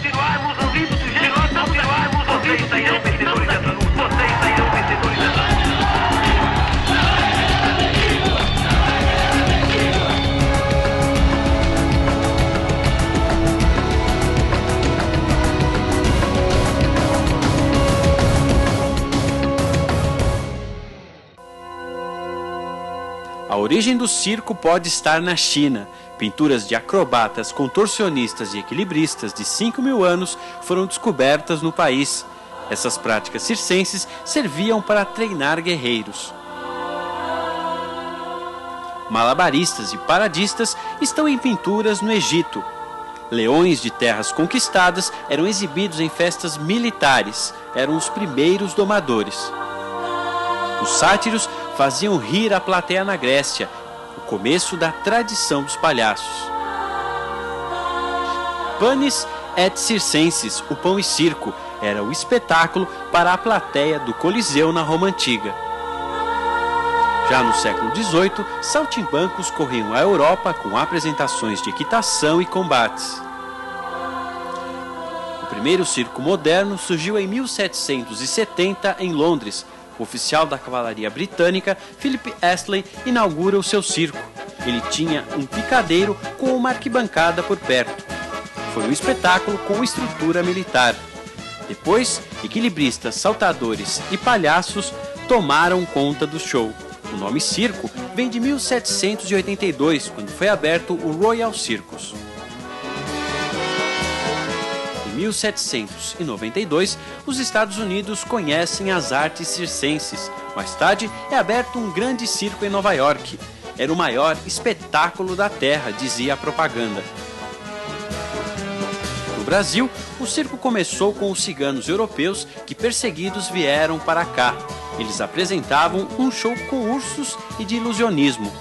continuarmos ouvindo sujeitos, se continuarmos ouvindo, sairão vencedores dessa luta. Vocês sairão vencedores dessa luta. A origem do circo pode estar na China. Pinturas de acrobatas, contorcionistas e equilibristas de 5.000 anos foram descobertas no país. Essas práticas circenses serviam para treinar guerreiros. Malabaristas e paradistas estão em pinturas no Egito. Leões de terras conquistadas eram exibidos em festas militares. Eram os primeiros domadores. Os sátiros faziam rir a plateia na Grécia, o começo da tradição dos palhaços. Panis et circenses, o pão e circo, era o espetáculo para a plateia do Coliseu na Roma Antiga. Já no século XVIII, saltimbancos corriam a Europa com apresentações de equitação e combates. O primeiro circo moderno surgiu em 1770 em Londres. O oficial da cavalaria britânica, Philip Astley, inaugura o seu circo. Ele tinha um picadeiro com uma arquibancada por perto. Foi um espetáculo com estrutura militar. Depois, equilibristas, saltadores e palhaços tomaram conta do show. O nome circo vem de 1782, quando foi aberto o Royal Circus. Em 1792, os Estados Unidos conhecem as artes circenses. Mais tarde, é aberto um grande circo em Nova York. Era o maior espetáculo da Terra, dizia a propaganda. No Brasil, o circo começou com os ciganos europeus que, perseguidos, vieram para cá. Eles apresentavam um show com ursos e de ilusionismo.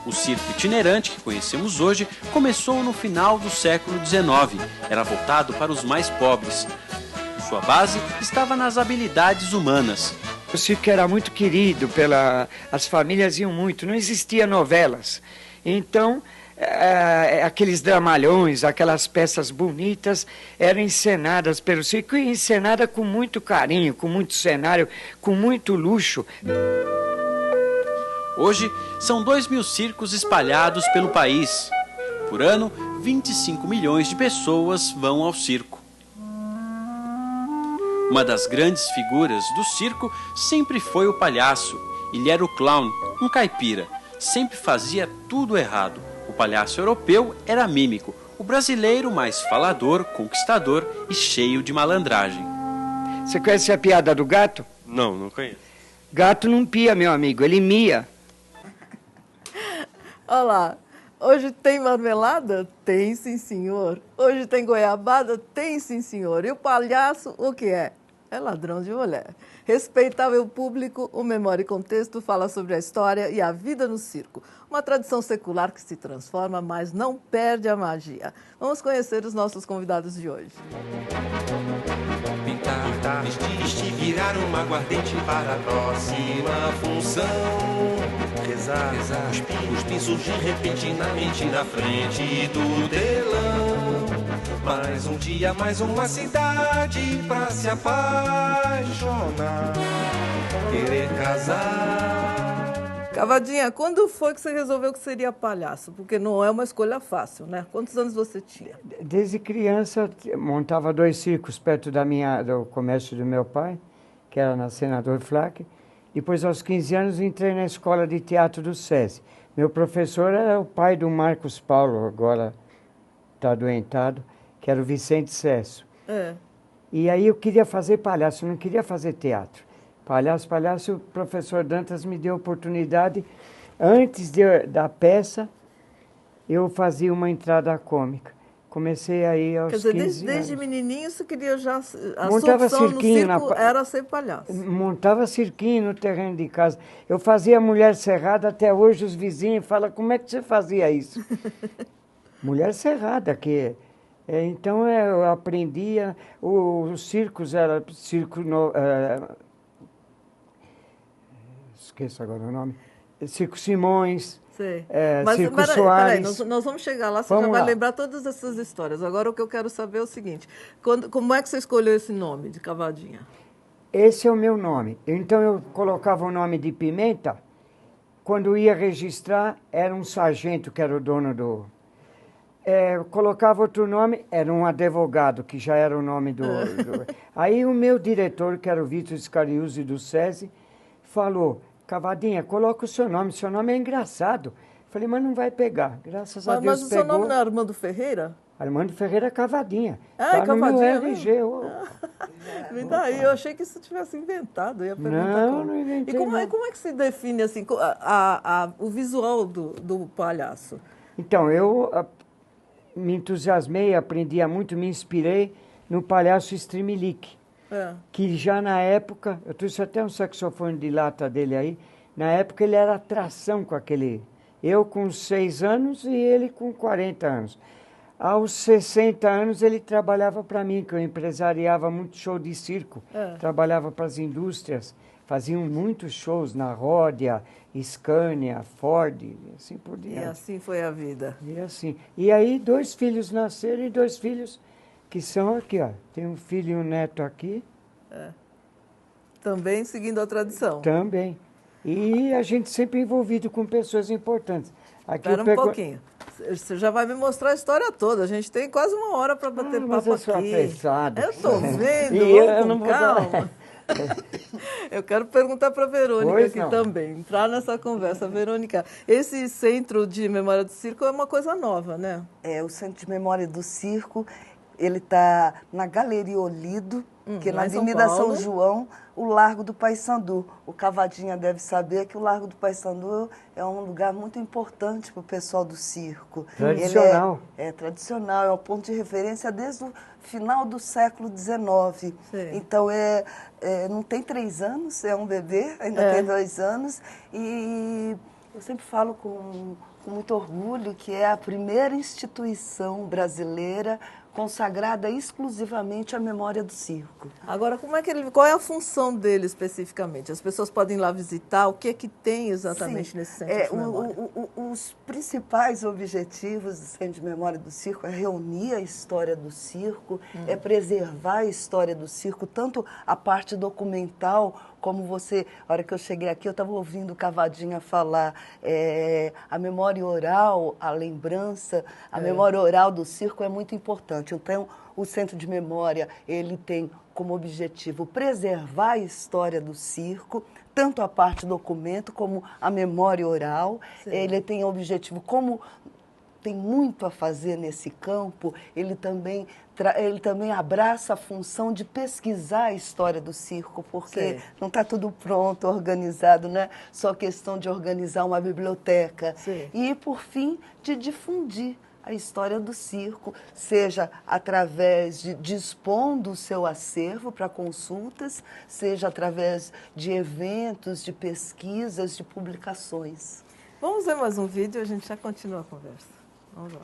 O circo itinerante que conhecemos hoje começou no final do século XIX. Era voltado para os mais pobres. Sua base estava nas habilidades humanas. O circo era muito querido, as famílias iam muito, não existia novelas. Então, aqueles dramalhões, aquelas peças bonitas eram encenadas pelo circo e encenadas com muito carinho, com muito cenário, com muito luxo. Hoje, são 2.000 circos espalhados pelo país. Por ano, 25 milhões de pessoas vão ao circo. Uma das grandes figuras do circo sempre foi o palhaço. Ele era o clown, um caipira. Sempre fazia tudo errado. O palhaço europeu era mímico. O brasileiro mais falador, conquistador e cheio de malandragem. Você conhece a piada do gato? Não, não conheço. Gato não pia, meu amigo, ele mia. Olá, hoje tem marmelada? Tem sim, senhor. Hoje tem goiabada? Tem sim, senhor. E o palhaço, o que é? É ladrão de mulher. Respeitável público, o Memória e Contexto fala sobre a história e a vida no circo. Uma tradição secular que se transforma, mas não perde a magia. Vamos conhecer os nossos convidados de hoje. Pintar, vestir, virar uma aguardente para a próxima função. Rezar, cuspir, surgir repentinamente na frente do telão. Mais um dia, mais uma cidade pra se apaixonar, querer casar. Cavadinha, quando foi que você resolveu que seria palhaço? Porque não é uma escolha fácil, né? Quantos anos você tinha? Desde criança, montava 2 circos perto do comércio do meu pai, que era na Senador Flack. Depois, aos 15 anos, entrei na escola de teatro do SESI. Meu professor era o pai do Marcos Paulo, agora está adoentado, que era o Vicente Cesso. É. E aí eu queria fazer palhaço, não queria fazer teatro. Palhaço, o professor Dantas me deu a oportunidade. Antes da peça, eu fazia uma entrada cômica. Comecei aí aos 15 anos. Desde menininho você queria já... A montava sua opção cirquinho no circo era ser palhaço. Montava cirquinho no terreno de casa. Eu fazia mulher cerrada, até hoje os vizinhos falam, como é que você fazia isso? Mulher cerrada, que... então eu aprendia, os circos era esqueço agora o nome, Circo Simões, Sei. Mas Circo Soares. Peraí, nós vamos chegar lá, você Vamos já vai lá. lembrar todas essas histórias. Agora o que eu quero saber é o seguinte, como é que você escolheu esse nome de Cavadinha? Esse é o meu nome. Então eu colocava o nome de Pimenta. Quando ia registrar, era um sargento que era o dono do... eu colocava outro nome, era um advogado, que já era o nome do... Aí o meu diretor, que era o Vitor Scariuzzi do SESI, falou, Cavadinha, coloca o seu nome é engraçado. Falei, mas não vai pegar. Graças a Deus Mas o seu pegou. nome não é Armando Ferreira? Armando Ferreira Cavadinha. Ah, Tá no meu Cavadinha RG. Me dá aí, eu achei que isso tivesse inventado. Eu ia perguntar Não inventei. E como é que se define assim, o visual do palhaço? Então, eu me entusiasmei, aprendi muito, me inspirei no palhaço Streamlick. Que já na época, eu trouxe até um saxofone de lata dele aí, na época ele era atração com aquele... Eu com 6 anos e ele com 40 anos. Aos 60 anos ele trabalhava para mim, que eu empresariava muito show de circo. Trabalhava para as indústrias, faziam muitos shows na Ródia, Scania, Ford, e assim por diante. E assim foi a vida. E assim. E aí 2 filhos nasceram e 2 filhos que são aqui, ó. Tem um filho e um neto aqui. Também seguindo a tradição. Também. E a gente sempre envolvido com pessoas importantes. Aqui Espera um pouquinho. Você já vai me mostrar a história toda. A gente tem quase 1 hora para bater papo mas eu sou aqui. apressado. Eu estou vendo, E eu com não vou calma. Eu quero perguntar para a Verônica Pois aqui não. também, entrar nessa conversa. Verônica, esse Centro de Memória do Circo é uma coisa nova, né? O Centro de Memória do Circo, ele está na Galeria Olido, que é na lá em São Avenida Paulo. São João, o Largo do Paissandu. O Cavadinha deve saber que o Largo do Paissandu é um lugar muito importante para o pessoal do circo. Tradicional. Ele é tradicional, é um ponto de referência desde o final do século XIX. Sim. Então, não tem 3 anos, é um bebê, ainda tem 2 anos. E eu sempre falo com muito orgulho que é a primeira instituição brasileira consagrada exclusivamente à memória do circo. Agora, qual é a função dele especificamente? As pessoas podem ir lá visitar? O que é que tem exatamente Sim, nesse Centro de Memória? Os principais objetivos do Centro de Memória do Circo é reunir a história do circo, é preservar a história do circo, tanto a parte documental, como a hora que eu cheguei aqui, eu estava ouvindo o Cavadinha falar, a memória oral, a lembrança, a memória oral do circo é muito importante. Então, o Centro de Memória, ele tem como objetivo preservar a história do circo, tanto a parte documento como a memória oral. Sim. Ele tem objetivo, como tem muito a fazer nesse campo, ele também abraça a função de pesquisar a história do circo, porque não está tudo pronto, organizado, né? Só questão de organizar uma biblioteca. Sim. E, por fim, de difundir a história do circo, seja através de dispondo o seu acervo para consultas, seja através de eventos, de pesquisas, de publicações. Vamos ver mais um vídeo e a gente já continua a conversa. Vamos lá.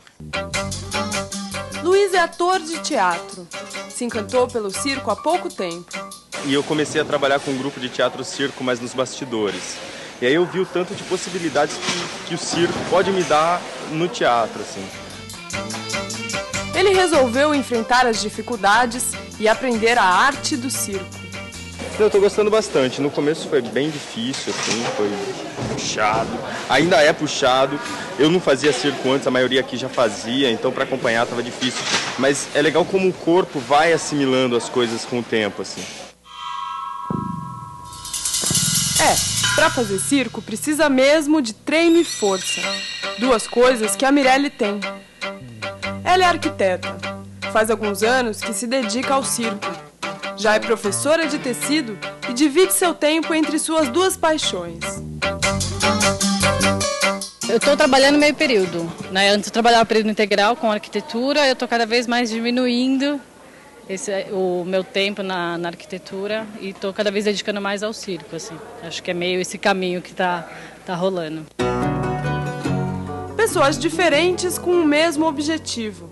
Luiz é ator de teatro. Se encantou pelo circo há pouco tempo. E eu comecei a trabalhar com um grupo de teatro-circo, mas nos bastidores. E aí eu vi o tanto de possibilidades que o circo pode me dar no teatro, assim. Ele resolveu enfrentar as dificuldades e aprender a arte do circo. Eu estou gostando bastante. No começo foi bem difícil, assim, foi puxado. Ainda é puxado. Eu não fazia circo antes, a maioria aqui já fazia, então para acompanhar estava difícil. Mas é legal como o corpo vai assimilando as coisas com o tempo, assim. Para fazer circo precisa mesmo de treino e força. 2 coisas que a Mirelle tem. Ela é arquiteta. Faz alguns anos que se dedica ao circo. Já é professora de tecido e divide seu tempo entre suas 2 paixões. Eu estou trabalhando meio período, né? Antes eu trabalhava período integral com arquitetura, eu estou cada vez mais diminuindo o meu tempo na arquitetura e estou cada vez dedicando mais ao circo, assim. Acho que é meio esse caminho que tá rolando. Pessoas diferentes com o mesmo objetivo.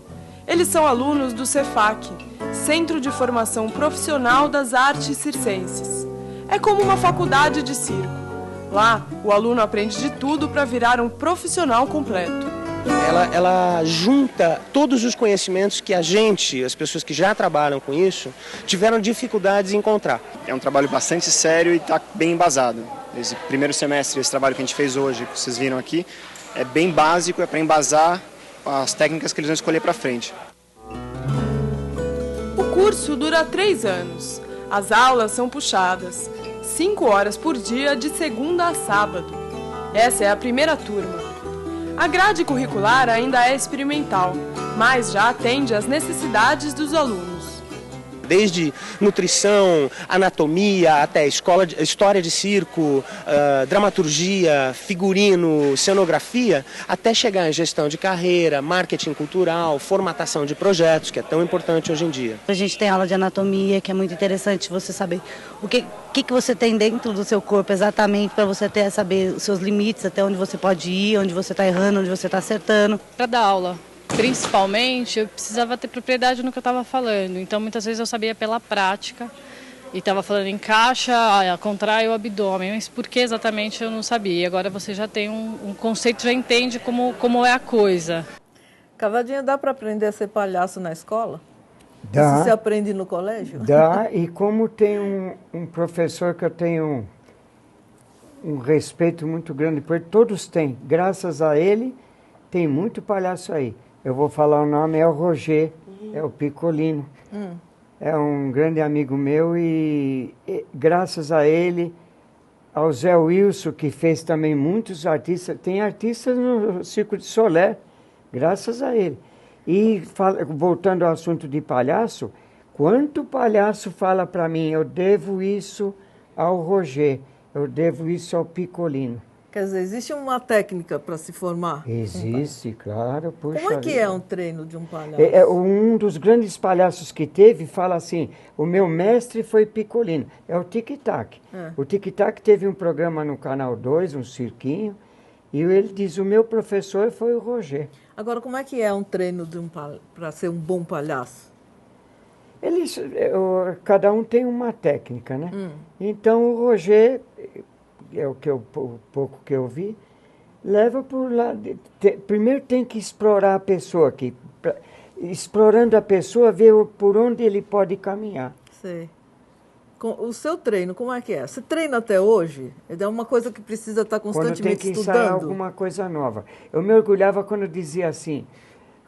Eles são alunos do CEFAC, Centro de Formação Profissional das Artes Circenses. É como uma faculdade de circo. Lá, o aluno aprende de tudo para virar um profissional completo. Ela junta todos os conhecimentos que as pessoas que já trabalham com isso, tiveram dificuldades em encontrar. É um trabalho bastante sério e está bem embasado. Esse primeiro semestre, esse trabalho que a gente fez hoje, que vocês viram aqui, é bem básico, é para embasar as técnicas que eles vão escolher para frente. O curso dura 3 anos. As aulas são puxadas, 5 horas por dia, de segunda a sábado. Essa é a primeira turma. A grade curricular ainda é experimental, mas já atende às necessidades dos alunos. Desde nutrição, anatomia, até história de circo, dramaturgia, figurino, cenografia, até chegar em gestão de carreira, marketing cultural, formatação de projetos, que é tão importante hoje em dia. A gente tem aula de anatomia, que é muito interessante você saber o que você tem dentro do seu corpo exatamente, para você até saber os seus limites, até onde você pode ir, onde você está errando, onde você está acertando. Para dar aula, principalmente, eu precisava ter propriedade no que eu estava falando. Então, muitas vezes eu sabia pela prática e estava falando encaixa, contrai o abdômen, mas por que exatamente eu não sabia. E agora você já tem um conceito, já entende como é a coisa. Cavadinha, dá para aprender a ser palhaço na escola? Dá. Isso se aprende no colégio? Dá, e como tem um professor que eu tenho um respeito muito grande por ele, todos têm, graças a ele, tem muito palhaço aí. Eu vou falar o nome, é o Roger, é o Piccolino. É um grande amigo meu e graças a ele, ao Zé Wilson, que fez também muitos artistas, tem artistas no Circo de Solé, graças a ele. E voltando ao assunto de palhaço, quanto palhaço fala para mim, eu devo isso ao Roger, eu devo isso ao Piccolino. Quer dizer, existe uma técnica para se formar? Existe, claro. Puxa, como é que é um treino de um palhaço? Um dos grandes palhaços que teve fala assim, o meu mestre foi Piccolino, é o Tic Tac. O Tic Tac teve um programa no Canal 2, um cirquinho, e ele diz, o meu professor foi o Roger. Agora, como é que é um treino para ser um bom palhaço? Cada um tem uma técnica, né? Então, o Roger, o pouco que eu vi, leva por lá. Primeiro tem que explorar a pessoa aqui. Explorando a pessoa, ver por onde ele pode caminhar. Sei. O seu treino, como é que é? Você treina até hoje? É uma coisa que precisa estar constantemente estudando? Quando tem que estudando? ensaiar alguma coisa nova. Eu me orgulhava quando dizia assim,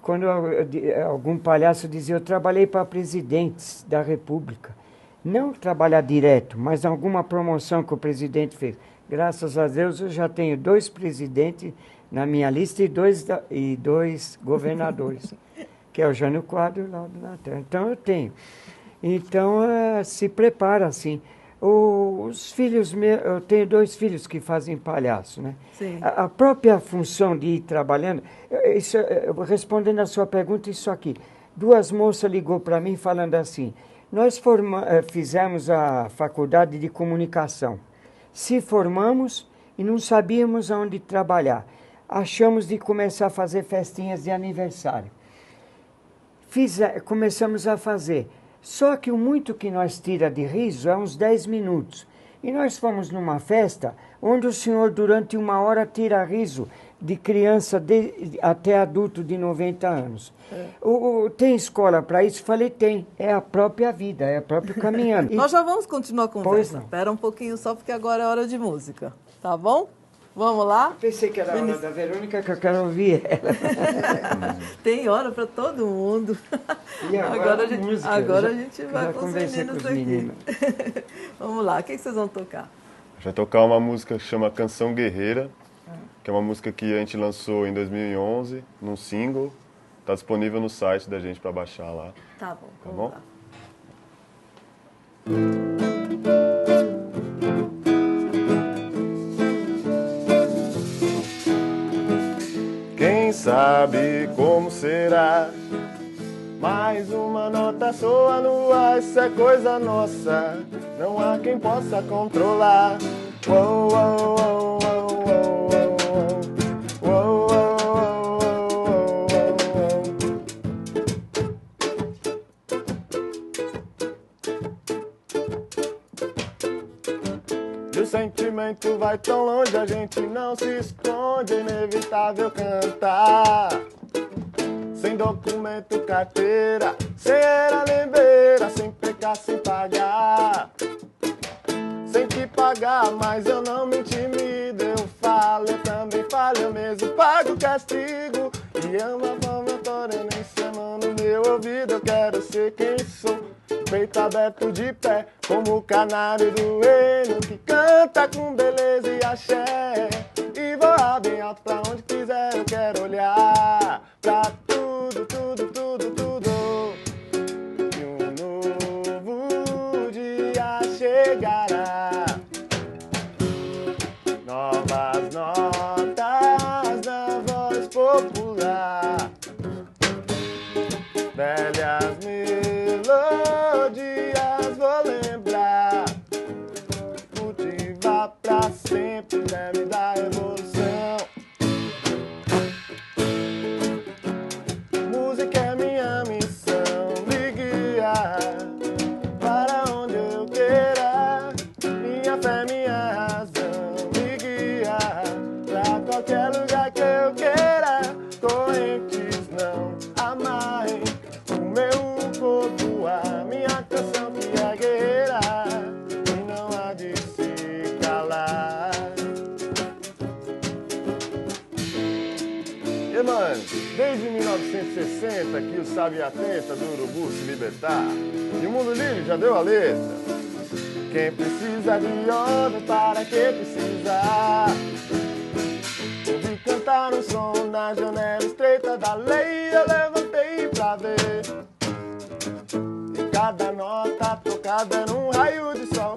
quando algum palhaço dizia, eu trabalhei para presidentes da República. Não trabalhar direto, mas alguma promoção que o presidente fez. Graças a Deus eu já tenho 2 presidentes na minha lista e dois governadores, que é o Jânio Quadro e o Laudo Natel. Então eu tenho. Então, se prepara assim. Os filhos meus, eu tenho 2 filhos que fazem palhaço, né? Sim. A própria função de ir trabalhando, respondendo a sua pergunta, isso aqui. 2 moças ligou para mim falando assim, nós fizemos a faculdade de comunicação, se formamos e não sabíamos aonde trabalhar. Achamos de começar a fazer festinhas de aniversário. Começamos a fazer. Só que o muito que nós tira de riso é uns 10 minutos. E nós fomos numa festa onde o senhor durante 1 hora tira riso de criança até adulto de 90 anos. Tem escola para isso? Falei, tem. É a própria vida, é o próprio caminhando. Nós já vamos continuar a conversa. Pois não. Espera um pouquinho só, porque agora é hora de música. Tá bom? Vamos lá? Pensei que era a hora da Verônica, que eu quero ouvir ela. Tem hora para todo mundo. E agora a gente vai com os meninos aqui. Vamos lá, o que vocês vão tocar? A gente vai tocar uma música que chama Canção Guerreira, que é uma música que a gente lançou em 2011, num single. Está disponível no site da gente para baixar lá. Tá bom, tá bom? Lá. Quem sabe como será? Mais uma nota soa no ar, isso é coisa nossa, não há quem possa controlar. Uou, uou, uou, uou, uou, uou, uou. E o sentimento vai tão longe, a gente não se esconde, é inevitável cantar. Sem documento, carteira, sem era lembeira, sem pecar, sem pagar. Sem te pagar, mas eu não me intimido, eu falo, eu também falo, eu mesmo pago o castigo. E é uma forma toda, eu nem chamo no meu ouvido, eu quero ser quem sou. Peito aberto de pé, como o canário do reino, que canta com beleza e axé. E voar bem alto pra onde quiser, eu quero olhar pra tudo, tudo, tudo, tudo. E um novo dia chegará. Novas notas na voz popular, velhas melodias vou lembrar. Cultivar pra sempre deve dar evolução. Música é minha missão, me guiar para onde eu queira. Minha fé, minha razão, me guiar pra qualquer lugar que eu queira. Correntes não amarrem o meu corpo, a minha canção que é guerreira e não há de se calar. E mano, desde 1960 que o Sabiá tenta do urubu se libertar, e o mundo livre já deu a letra. Quem precisa de ordem, para que precisar? Ouvi cantar um som na janela estreita da lei, eu levantei pra ver. E cada nota tocada era um raio de sol